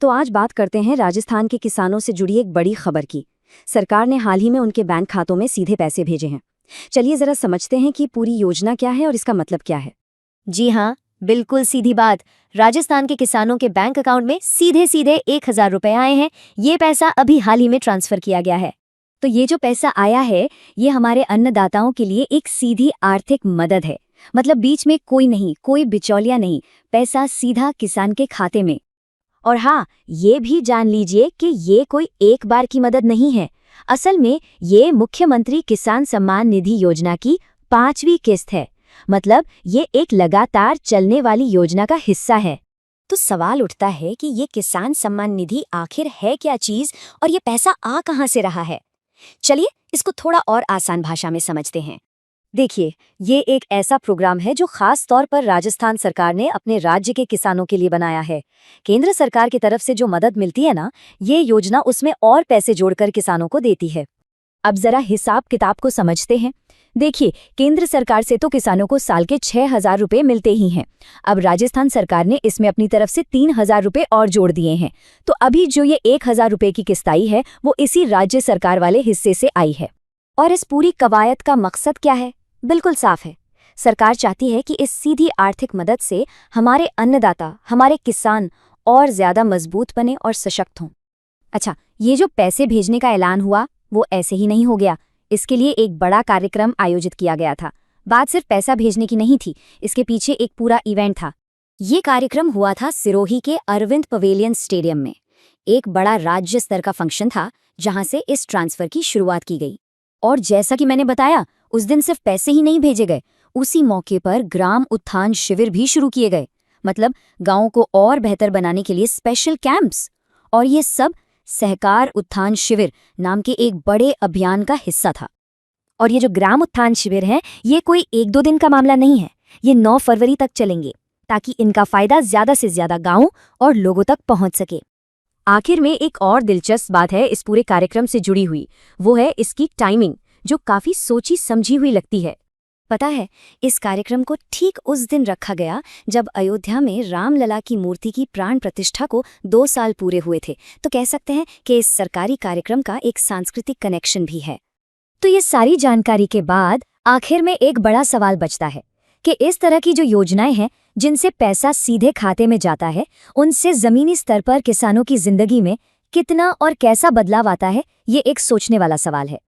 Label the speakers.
Speaker 1: तो आज बात करते हैं राजस्थान के किसानों से जुड़ी एक बड़ी खबर की। सरकार ने हाल ही में उनके बैंक खातों में सीधे पैसे भेजे हैं। चलिए जरा समझते हैं कि पूरी योजना क्या है और इसका मतलब क्या है।
Speaker 2: जी हाँ, बिल्कुल सीधी बात। राजस्थान के किसानों के बैंक अकाउंट में सीधे सीधे 1000 रुपए आए हैं। ये पैसा अभी हाल ही में ट्रांसफर किया गया है।
Speaker 1: तो ये जो पैसा आया है ये हमारे अन्नदाताओं के लिए एक सीधी आर्थिक मदद है। मतलब बीच में कोई नहीं, कोई बिचौलिया नहीं, पैसा सीधा किसान के खाते में। और हाँ, ये भी जान लीजिए कि ये कोई एक बार की मदद नहीं है। असल में ये मुख्यमंत्री किसान सम्मान निधि योजना की 5वीं किस्त है। मतलब ये एक लगातार चलने वाली योजना का हिस्सा है।
Speaker 2: तो सवाल उठता है कि ये किसान सम्मान निधि आखिर है क्या चीज और ये पैसा आ कहां से रहा है। चलिए इसको थोड़ा और आसान भाषा में समझते हैं।
Speaker 1: देखिए, ये एक ऐसा प्रोग्राम है जो खास तौर पर राजस्थान सरकार ने अपने राज्य के किसानों के लिए बनाया है। केंद्र सरकार की तरफ से जो मदद मिलती है ना, ये योजना उसमें और पैसे जोड़कर किसानों को देती है। अब जरा हिसाब किताब को समझते हैं। देखिए, केंद्र सरकार से तो किसानों को साल के 6000 रुपये मिलते ही हैं। अब राजस्थान सरकार ने इसमें अपनी तरफ से 3000 रुपये और जोड़ दिए हैं। तो अभी जो ये 1000 रुपये की किस्त आई है वो इसी राज्य सरकार वाले हिस्से से आई है। और इस पूरी कवायद का मकसद क्या है? बिल्कुल साफ है। सरकार चाहती है कि इस सीधी आर्थिक मदद से हमारे अन्नदाता, हमारे किसान और ज्यादा मजबूत बने और सशक्त हों। अच्छा, ये जो पैसे भेजने का ऐलान हुआ वो ऐसे ही नहीं हो गया। इसके लिए एक बड़ा कार्यक्रम आयोजित किया गया था। बात सिर्फ पैसा भेजने की नहीं थी, इसके पीछे एक पूरा इवेंट था।
Speaker 2: ये कार्यक्रम हुआ था सिरोही के अरविंद पवेलियन स्टेडियम में। एक बड़ा राज्य स्तर का फंक्शन था जहां से इस ट्रांसफर की शुरुआत की गई।
Speaker 1: और जैसा कि मैंने बताया, उस दिन सिर्फ पैसे ही नहीं भेजे गए, उसी मौके पर ग्राम उत्थान शिविर भी शुरू किए गए। मतलब गांवों को और बेहतर बनाने के लिए स्पेशल कैंप्स। और ये सब सहकार उत्थान शिविर नाम के एक बड़े अभियान का हिस्सा था।
Speaker 2: और ये जो ग्राम उत्थान शिविर है ये कोई 1-2 दिन का मामला नहीं है। ये 9 फरवरी तक चलेंगे ताकि इनका फायदा ज्यादा से ज्यादा गांवों और लोगों तक पहुंच सके।
Speaker 1: आखिर में एक और दिलचस्प बात है इस पूरे कार्यक्रम से जुड़ी हुई, वो है इसकी टाइमिंग, जो काफी सोची समझी हुई लगती है।
Speaker 2: पता है, इस कार्यक्रम को ठीक उस दिन रखा गया जब अयोध्या में रामलला की मूर्ति की प्राण प्रतिष्ठा को 2 साल पूरे हुए थे। तो कह सकते हैं कि इस सरकारी कार्यक्रम का एक सांस्कृतिक कनेक्शन भी है।
Speaker 1: तो ये सारी जानकारी के बाद आखिर में एक बड़ा सवाल बचता है कि इस तरह की जो योजनाएं हैं जिनसे पैसा सीधे खाते में जाता है, उनसे जमीनी स्तर पर किसानों की जिंदगी में कितना और कैसा बदलाव आता है, ये एक सोचने वाला सवाल है।